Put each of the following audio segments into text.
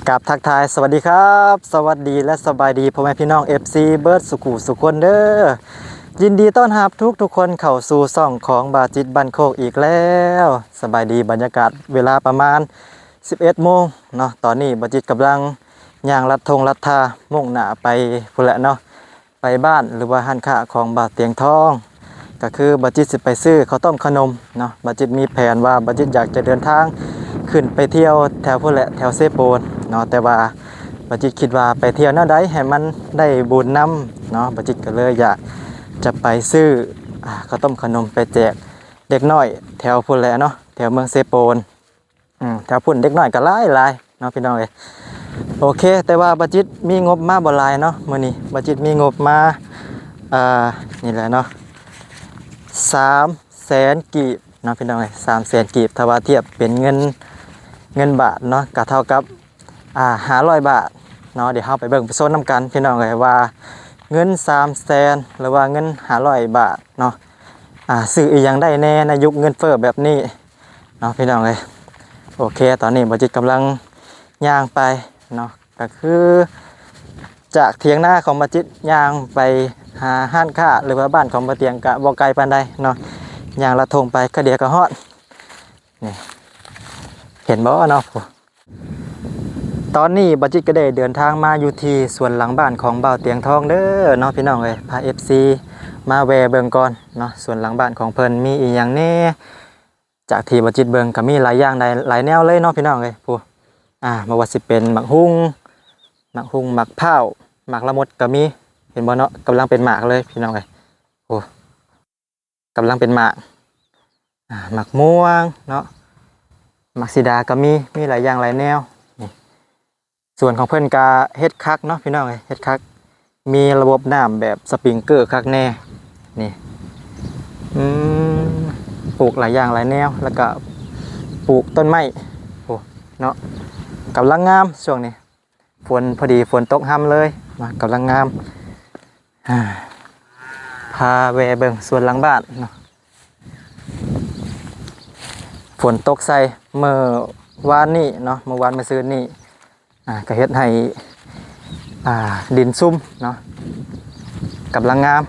กับทักทายสวัสดีครับสวัสดีและสบายดีพ่อแม่พี่น้อง FC เบิร์ดสุขุสุขคนเด้อยินดีต้อนรับทุกคนเข้าสู่ซ่องของบาจิตบันโคกอีกแล้วสบายดีบรรยากาศเวลาประมาณ11โมงเนาะตอนนี้บาจิตกำลังย่างลัดธงลัดทามุ่งหน้าไปพุ่นแหละเนาะไปบ้านหรือว่าห้านค้าของบาเตียงทองก็คือบาจิตสิไปซื้อข้าวต้มขนมเนาะบาจิตมีแผนว่าบาจิตอยากจะเดินทางขึ้นไปเที่ยวแถวพุ่นแหละแถวเซโปนเนาะแต่ว่าบาจิตคิดว่าไปเที่ยวแนวใดให้มันได้บุญนำเนาะบาจิตก็เลยอยากจะไปซื้อข้าวต้มขนมไปแจกเด็กน้อยแถวพุ่นแหละเนาะแถวเมืองเซโปนแถวพุ่นเด็กน้อยก็หลายเนาะพี่น้องเอ้ยโอเคแต่ว่าบาจิตมีงบมาบ่หลายเนาะมื้อนี้บาจิตมีงบมานี่แหละเนาะ300,000กีบเนาะพี่น้องเอ้ย300,000กีบถ้าว่าเทียบเป็นเงินบาทเนาะก็เท่ากับ500 บาทเนาะเดี๋ยวเฮาไปเบิ่งไปโซนน้ำกันพี่น้องเอ้ยว่าเงิน300,000หรือว่าเงิน500บาทเนาะซื้ออีหยังได้แน่ในยุคเงินเฟ้อแบบนี้เนาะพี่น้องเอ้ยโอเคตอนนี้บ่จิตกำลังย่างไปเนาะก็คือจากเถียงนาของบ่จิตย่างไปหาห้านค้าหรือว่าบ้านของบ่เตียงก็บ่ไกลปานใดเนาะย่างละทงไปก็เดี๋ยวก็ฮอดนี่เห็นบ่เนาะตอนนี้บาจิตก็ได้เดินทางมาอยู่ที่สวนหลังบ้านของบ่าวเตียงทองเด้อเนาะพี่น้องเอ้ยพา FC มาแวะเบิ่งก่อนเนาะสวนหลังบ้านของเพิ่นมีอีหยังแน่จากที่บาจิตเบิ่งก็มีหลายอย่างหลายแนวเลยเนาะพี่น้องเอ้ยผู้บ่ว่าสิเป็นหมักฮุ้งหมักพร้าวหมักละมดก็มีเห็นบ่เนาะกำลังเป็นหมากเลยพี่น้องเอ้ยโอ้กำลังเป็นหมากหมักม่วงเนาะหมักสีดาก็มีหลายอย่างหลายแนวส่วนของเพื่อนกาเฮ็ดคักเนาะพี่น้องเอ้ยเฮ็ดคักมีระบบน้ำแบบสปริงเกอร์คักแน่นี่ปลูกหลายอย่างหลายแนวแล้วก็ปลูกต้นไม้โอ้เนาะกำลังงามช่วงนี้ฝนพอดีฝนตกห้ำเลยมากำลังงามพาแวะเบิ่งสวนหลังบ้านเนาะฝนตกใส่เมื่อวานนี้เนาะเมื่อวานเมื่อคืนนี้ก็เฮ็ดให้ดินซุ่มเนาะกำลังงาม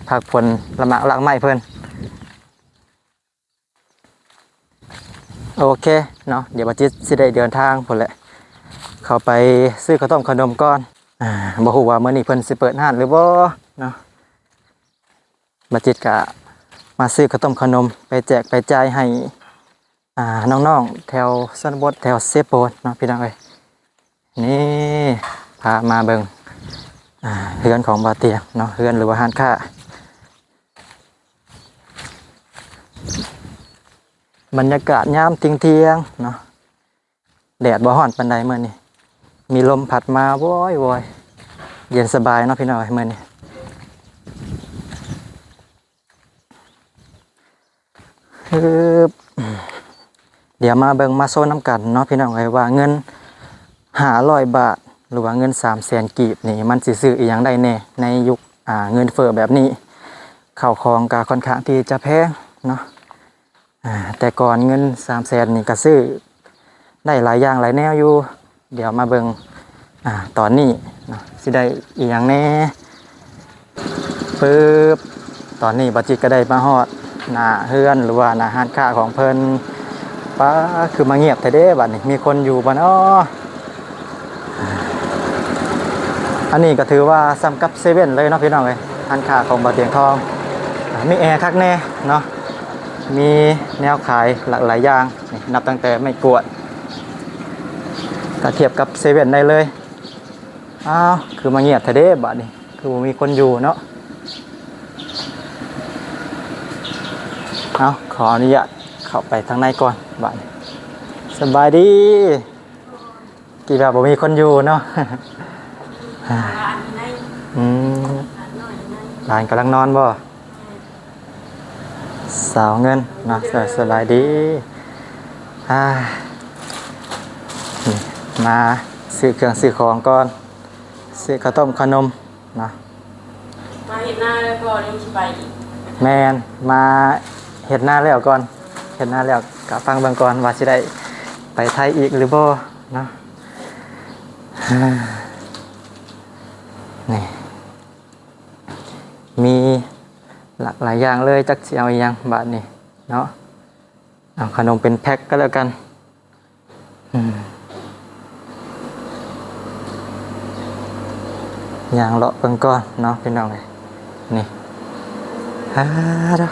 ผักผลละหมากหลักไม้เพิ่นโอเคเนาะเดี๋ยวบัดจิตสิได้เดินทางพุ่นแหละเข้าไปซื้อข้าวต้มขนมก่อนบ่ฮู้ว่ามื้อนี้เพิ่นสิเปิดร้านหรือบ่เนาะบัดจิตก็มาซื้อข้าวต้มขนมไปแจกไปจ่ายให้น้องๆแถวชนบทแถวเซโปนเนาะพี่น้องเอ้ยนี่พามาเบิ่งเฮือนของบาเตียงเนาะเฮือนหรือว่าห้านค้าบรรยากาศยามเที่ยงเนาะแดดบ่ร้อนปานใดมื้อนี้มีลมพัดมาโวยเย็นสบายเนาะพี่น้องเอ้ยมื้อนี้เดี๋ยวมาเบิ่งมาโซนน้ำกันเนาะพี่น้องเอ้ยว่าเงิน500 บาทหรือว่าเงิน300,000กีบนี่มันสิซื้ออีหยังได้แน่ในยุคเงินเฟ้อแบบนี้ข้าวของก็ค่อนข้างที่จะแพงเนาะแต่ก่อนเงิน300,000นี่ก็ซื้อได้หลายอย่างหลายแนวอยู่เดี๋ยวมาเบิ่งตอนนี้เนาะสิได้อีหยังแน่ปึ๊บตอนนี้บัดจิตก็ได้มาฮอดหน้าเฮือนหรือว่าหน้าห้านค้าของเพิ่นป้าคือมาเงียบแท้เด้บัดนี้มีคนอยู่บ่เนาะอันนี้ก็ถือว่าซ้ำกับเซเว่นเลยเนาะพี่น้องเอ้ยห้านค้าของบ่าวเตียงทองมีแอร์คักแน่เนาะมีแนวขายหลากหลายอย่างนี่นับตั้งแต่ไม่กวดก็เทียบกับเซเว่นได้เลยคือมาเงียบแท้เด้บัดนี้คือบ่มีคนอยู่เนาะขออนุญาตเข้าไปทางในก่อนบ้านสบายดีกี่แบบบ่มีคนอยู่เนาะหลานกำลังนอนบ่สาวเงินเนาะสบายดีมาซื้อเครื่องซื้อของก่อนซื้อข้าวต้มขนมเนาะมาเห็นหน้าแล้วก่อนยังสิไปอีกแม่นมาเห็นหน้าแล้วก่อนเห็นหน้าแล้วก็ฟังเบิ่งก่อนว่าสิได้ไปไทยอีกหรือบ่เนาะ นี่มีหลากหลายอย่างเลยจักสิเอาอีหยังบาดนี้เนาะเอาขนมเป็นแพ็คก็แล้วกันอย่างเลาะเบิ่งก่อนเนาะพี่น้องเอ้ยนี่เด้อ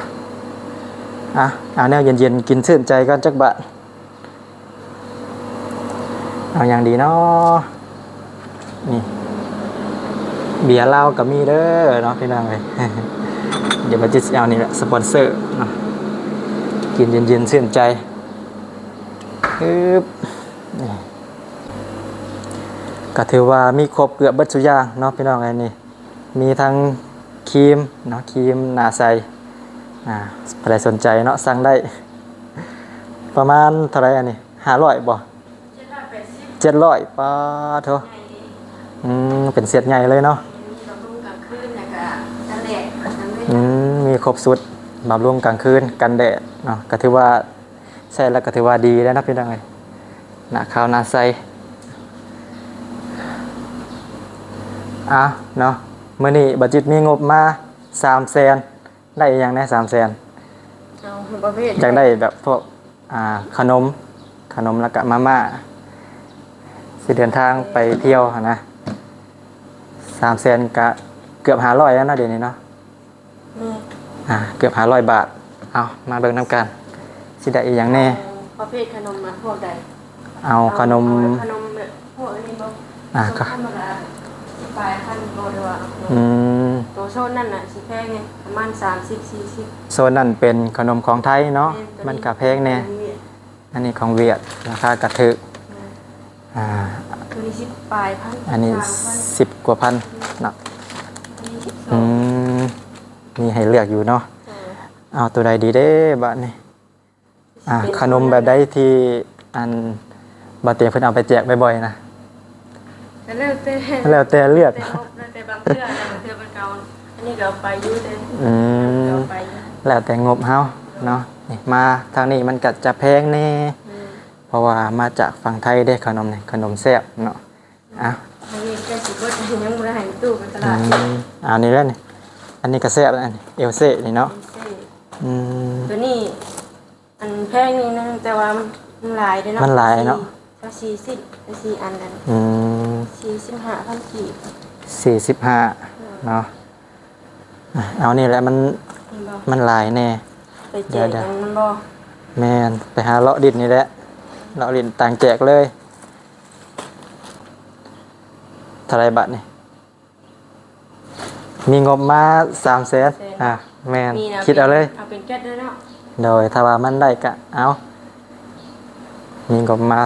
เอาแนวเย็นๆกินชื่นใจก่อนจักบาทเอาอย่างดีเนาะนี่เบียร์เหล้าก็มีเด้อเนาะพี่น้องเอ้ย เดี๋ยวมาจิตเอานี่แหละสปอนเซอร์เนาะกินเย็นๆชื่นใจนี่ก็ถือว่ามีครบเกือบเบิดทุกอย่างเนาะพี่น้องไอ้นี่มีทั้งครีมเนาะครีมหน้าใสใครสนใจเนาะสั่งได้ประมาณเท่าไหร่อันนี้500บ่700ป้าโถเป็นเสียดใหญ่เลยเนาะมีครบสุดบำรุงกลางคืนกันแดดเนาะก็ถือว่าใช่แล้วก็ถือว่าดีแล้วนะพี่น้องเอ้ยหน้าขาวหน้าใสเนาะมื้อนี้บัดจิตมีงบมา300,000ได้อีหยังแน่300,000อยากได้แบบพวกขนมแล้วก็มาม่าสิเดินทางไปเที่ยวนะ300,000ก็เกือบ500แล้วนะเดี๋ยวนี้เนาะเกือบ500 บาทเอามาเบิ่งนำกันสิได้อีหยังแน่ประเภทขนมพวกใดเอาขนมพวกนี้บ่ก็ปลายพันบ่ได้ว่าตัวโซนนั่นน่ะสิแพงไงประมาณ30-40โซนนั่นเป็นขนมของไทยเนาะมันก็แพงแน่อันนี้ของเวียดราคากระถึกตัวนี้10ปลายพันอันนี้10กว่าพันเนาะมีให้เลือกอยู่เนาะเอาตัวใดดีเด้บัดนี้ขนมแบบใดที่อันบ่เตียงเพิ่นเอาไปแจกบ่อยๆนะแล้วแต่เลือกแต่บางเทื่อมันเก่าอันนี้ก็เอาไปอยู่เด้แล้วแต่งบเฮาเนาะนี่มาทางนี้มันก็จะแพงแน่เพราะว่ามาจากฝั่งไทยได้ขนมนี่ขนมแซ่บเนาะอันนี้แกสิบ่ยังบ่ได้ให้ตู้ไปตลาดอันนี้แล้วนี่อันนี้ก็แซ่บอันนี้เอลเซ่นี่เนาะตัวนี้อันแพงนี่นึงแต่ว่ามันหลายเด้เนาะมันหลายเนาะก็4อันนั้น45,000กีบ45เนาะเอานี่แหละมันหลายแน่ไปแจกมันบ่แม่นไปหาเลาะดินนี่แหละเลาะดินต่างแจกเลยเท่าไรบาทนี่มีงบมา300,000แม่นคิดเอาเลยเอาเป็นแก๊สด้วยเนาะโดยถ้าว่ามันได้ก็เอามีงบมา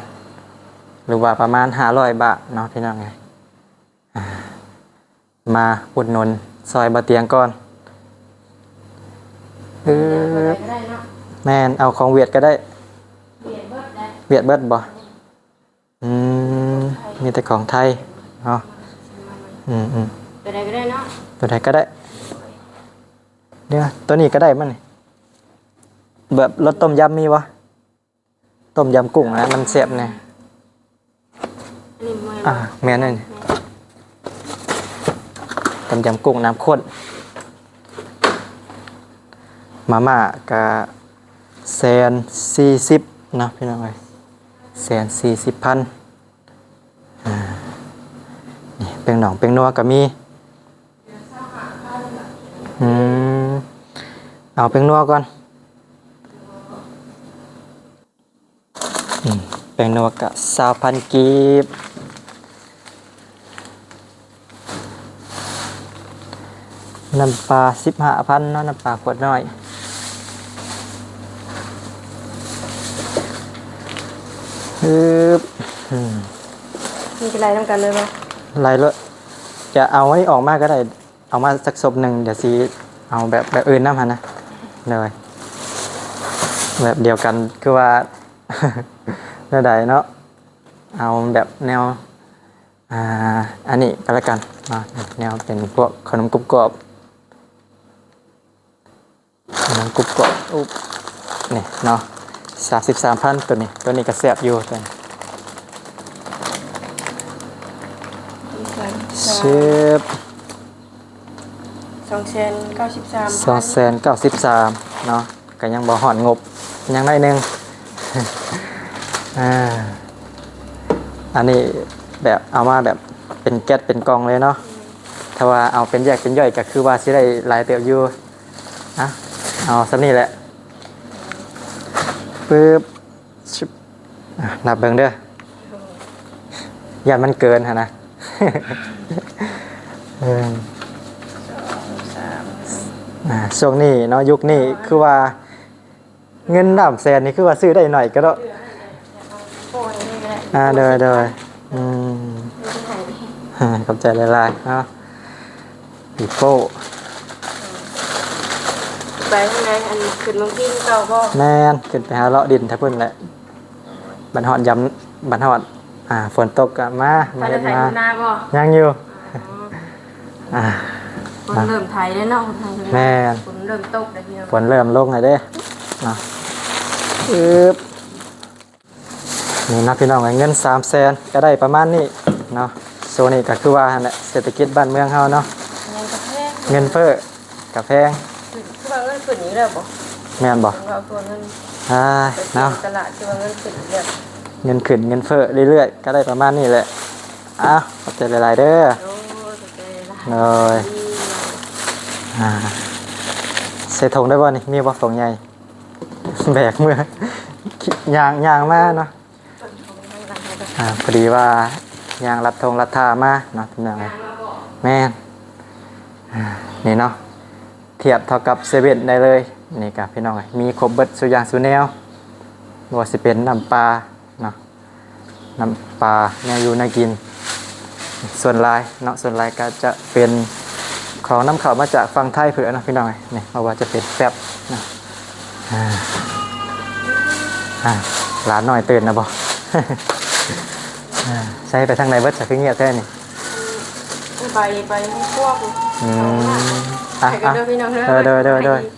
300,000หรือว่าประมาณ500 บาทเนาะพี่น้องไงมาอุดหนุนซอยบ่เตียงก่อนแม่นเอาของเวียดก็ได้เวียดเบิดบ่มีแต่ของไทยเนาะตัวใดก็ได้เนาะตัวใดก็ได้เดี๋ยวตัวนี้ก็ได้มั้งนี่แบบรสต้มยำมีวะต้มยำกุ้งนะมันแซ่บแน่แม่นนี่ต้มยำกุ้งน้ำข้นมาม่ากะ140นะพี่น้องเอ้ย140,000นี่เป็นหนองเป็นนัวก็มีเอาเป็นนัวก่อนเป็นนัวกะ20,000 กีบน้ำปลา15,000เนาะน้ำปลาขวดน้อยมีอะไรทำกันเลยไหมไรเลยจะเอาไว้ออกมาก็ได้เอามาสักศพหนึ่งเดี๋ยวซีเอาแบบอื่นน้ำฮะนะเลยแบบเดียวกันคือว่าแนวใดเนาะเอาแบบแนวอันนี้ก็แล้วกันแนวเป็นพวกขนมกรุบกรอบขนมกรุบกรอบนี่เนาะ33,000ตัวนี้ก็แซ่บอยู่ตัว ชฟ 293 293เนาะก็ยังบ่ฮอดงบยังน้อยหนึง อ่าอันนี้แบบเอามาแบบเป็นแก๊สเป็นกล่องเลยเนาะถ้าว่าเอาเป็นแยกเป็นย่อยก็คือว่าสิได้หลายเติบอยู่อ่ะเอาซำนี้แหละปึ๊บชึบนับเบิ่งเด้ออย่ามันเกินหั่นนะ เออช่วงนี้เนาะยุคนี้คือว่าเงินดำแสนนี่คือว่าซื้อได้หน่อยก็ได้ โอ้ยนี่แหละ เดยขอบใจหลายๆเนาะปีโป้ ไปทางไหนอันขึ้นบางที่เก่าบ่ แม่นขึ้นไปหาเลาะดินแทบเพิ่นแหละบันฮอดยำบันฮอดฝนตกก็มา ถ้า เฮ็ จะ ด ไถ มา หน้าบ่ ยังอยู่อ่า ฝนเริ่มไถแล้วเนาะทาง แม่น ฝนเริ่มตกแล้วพี่น้อง ฝนเริ่มลงแล้วเด้เนาะอึบนี่นะพี่น้องเงิน300,000ก็ได้ประมาณนี้เนาะโซนี่ก็คือว่าหั่นแหละเศรษฐกิจบ้านเมืองเฮาเนาะ ยังกระแทก เงินเฟ้อกับแพง คือว่าเงินขึ้นนี้แล้วบ่ แม่นบ่ เราตัวเงิน ไป เนาะ ตลาดคือว่าเงินขึ้นแล้ว เงินขึ้นเงินเฟ้อเรื่อยๆก็ได้ประมาณนี้แหละขอบใจหลายๆเด้อ โอ้สเตล่ะ เลยใส่ถุงได้บ่นี่มีบ่ถุงใหญ่ แบกมือย่างมาเนาะพอดีว่ายางรัดธงรัดท่ามาเนาะเป็นยังไงแม่นนี่เนาะเทียบเท่ากับเซเว่นได้เลยนี่กับพี่น้องมีครบเบิดสุอย่างสุแนวว่าสิเป็นน้ำปลาเนาะน้ำปลาแนวอยู่น่ากินส่วนลายเนาะส่วนลายก็จะเป็นของน้ำเข้ามาจากฝั่งไทยเผื่อเนาะพี่น้องนี่เพราะว่าจะเป็นแป๊บนะหลานหน่อยตื่นนะบ่ ใช้ไปทางไหนเบิดจะคือเงียบแท้นี่ ไปให้พวก ไปกัน เด้อพี่น้องเด้อ เดิน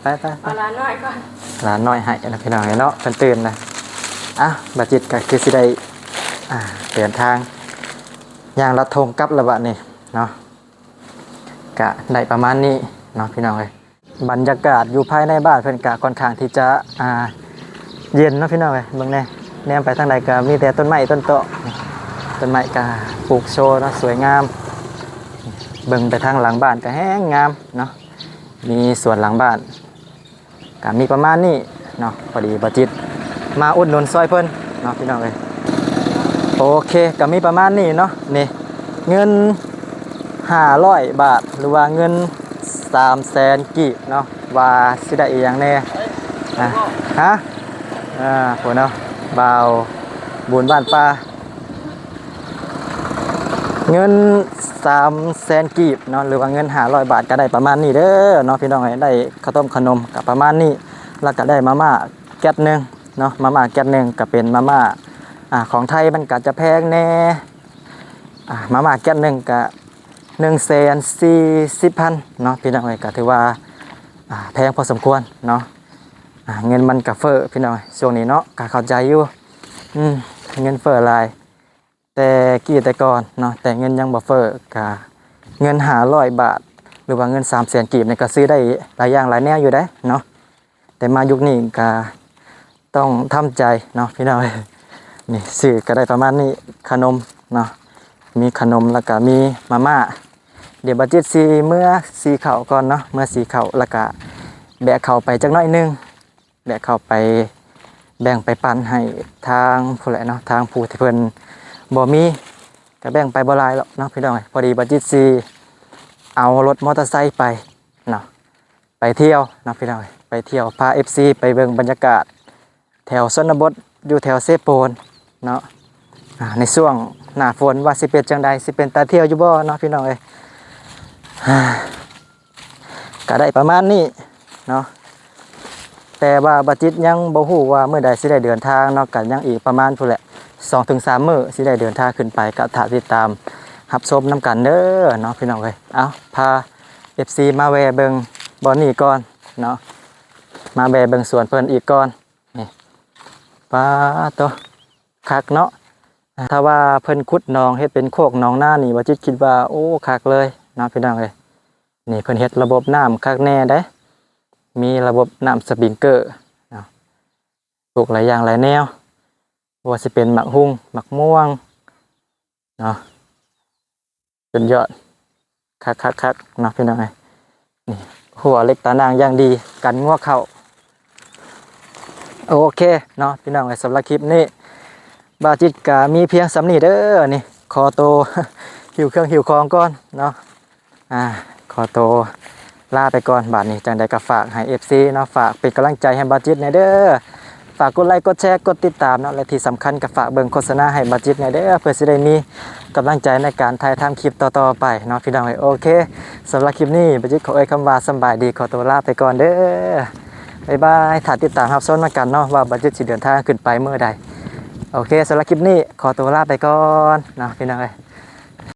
ไป เอาร้านน้อยก่อน หลานน้อยให้นะพี่น้องเนาะเพิ่นตื่นนะบัดจิตก็คือสิได้เดินทางย่างลัดธงกลับละบะนี่เนาะกะได้ประมาณนี้เนาะพี่น้องเอ้ยบรรยากาศอยู่ภายในบ้านเพิ่นกะค่อนข้างที่จะเย็นเนาะพี่น้องเอ้ยเบิ่งแนมไปทางใดก็มีแต่ต้นไม้ต้นโตะต้นไม้ก็ปลูกโชว์เนาะสวยงามเบิ่งไปทางหลังบ้านก็แห้งงามเนาะมีสวนหลังบ้านก็มีประมาณนี้เนาะพอดีบัดจิตมาอุดหนุนซอยเพิ่นเนาะพี่น้องเอ้ยโอเคก็มีประมาณนี้เนาะนี่เงิน500 บาทหรือว่าเงิน300,000กีบเนาะว่าสิได้อีหยังแน่ฮะโหเนาะบ่าวบุญบ้านป่าเงิน300,000กีบเนาะหรือว่าเงิน500 บาทก็ได้ประมาณนี้เด้อเนาะพี่น้องได้ข้าวต้มขนมก็ประมาณนี้แล้วก็ได้มาม่าแก๊สนึงเนาะมาม่าแก๊สนึงก็เป็นมาม่าของไทยมันก็จะแพงแน่มาม่าแก๊สนึงก็140,000เนาะพี่น้องก็ถือว่าแพงพอสมควรเนาะเงินมันก็เฟ้อพี่น้องช่วงนี้เนาะก็เข้าใจอยู่เงินเฟ้อหลายแต่แต่ก่อนเนาะแต่เงินยังบ่เฟ้อก็เงิน500 บาทหรือว่าเงิน300,000กีบนี่ก็ซื้อได้หลายอย่างหลายแนวอยู่ได้เนาะแต่มายุคนี้ก็ต้องทำใจเนาะพี่น้องนี่ซื้อก็ได้ประมาณนี้ขนมเนาะมีขนมแล้วก็มีมาม่าเดี๋ยวบัดจิตสิเมื่อสีข้าวก่อนเนาะเมื่อสีข้าวแล้วก็แบกข้าวไปจักหน่อยนึงแบกข้าวไปแบ่งไปปันให้ทางผู้ใดเนาะทางผู้ที่เพิ่นบ่มีก็แบ่งไปบ่หลายหรอกเนาะพี่น้องพอดีบัดจิตสิเอารถมอเตอร์ไซค์ไปเนาะไปเที่ยวเนาะพี่น้องไปเที่ยวพา FC ไปเบิ่งบรรยากาศแถวชนบทอยู่แถวเซโปนเนาะในช่วงหน้าฝนว่าสิเป็นจังใดสิเป็นตาเที่ยวอยู่บ่เนาะพี่น้องก็ได้ประมาณนี้เนาะแต่ว่าบัดจิตยังบ่ฮู้ว่าเมื่อใดสิได้เดินทางเนาะก็ยังอีกประมาณพุ่นแหละ 2-3 มื้อสิได้เดินทางขึ้นไปก็ถ้าติดตามรับชมนํกันเด้อเนาะพี่น้องเอาพา FC มาแวะเบิ่งบ่อนนี้ก่อนเนาะมาแวะเบิ่งสวนเพิ่นอีกก่อนนี่ปลาตัวคักเนาะ ถ้าว่าเพิ่นขุดหนองเฮ็ดเป็นโคกหนองนานี่บ่จิตคิดว่าโอ้คักเลยเนาะพี่น้องเอ้ยนี่เพิ่นเฮ็ดระบบน้ำคักแน่เด้มีระบบน้ำสปริงเกอร์เนาะปลูกหลายอย่างหลายแนวบ่ว่าสิเป็นหมักฮุ่งหมักม่วงเนาะสุดยอดคักๆๆเนาะพี่น้องเอ้ยนี่หัวเหล็กตานางอย่างดีกันงัวเข้าโอเคเนาะพี่น้องเอ้ยสำหรับคลิปนี้บาจิตก็มีเพียงสำนี้เด้อนี่ขอตัว หิวเครื่องหิวของก่อนเนาะขอตัวลาไปก่อนบาดนี้จังใดก็ฝากให้ FC เนาะฝากเป็นกำลังใจให้บาจิตหน่อยเด้อฝากกดไลค์กดแชร์กดติดตามเนาะและที่สำคัญก็ฝากเบิ่งโฆษณาให้บาจิตหน่อยเด้อเพื่อสิได้มีกำลังใจในการถ่ายทำคลิปต่อๆไปเนาะพี่น้องเอ้ยโอเคสำหรับคลิปนี้บาจิตขอเอ่ยคำว่าสำบายดีขอตัวลาไปก่อนเด้อบ๊ายบายถ้าติดตามรับชมมากันเนาะว่าบาจิตสิเดินทางขึ้นไปเมื่อใดโอเคสำหรับคลิปนี้ขอตัวลาไปก่อนเนาะพี่น้องเอ้ย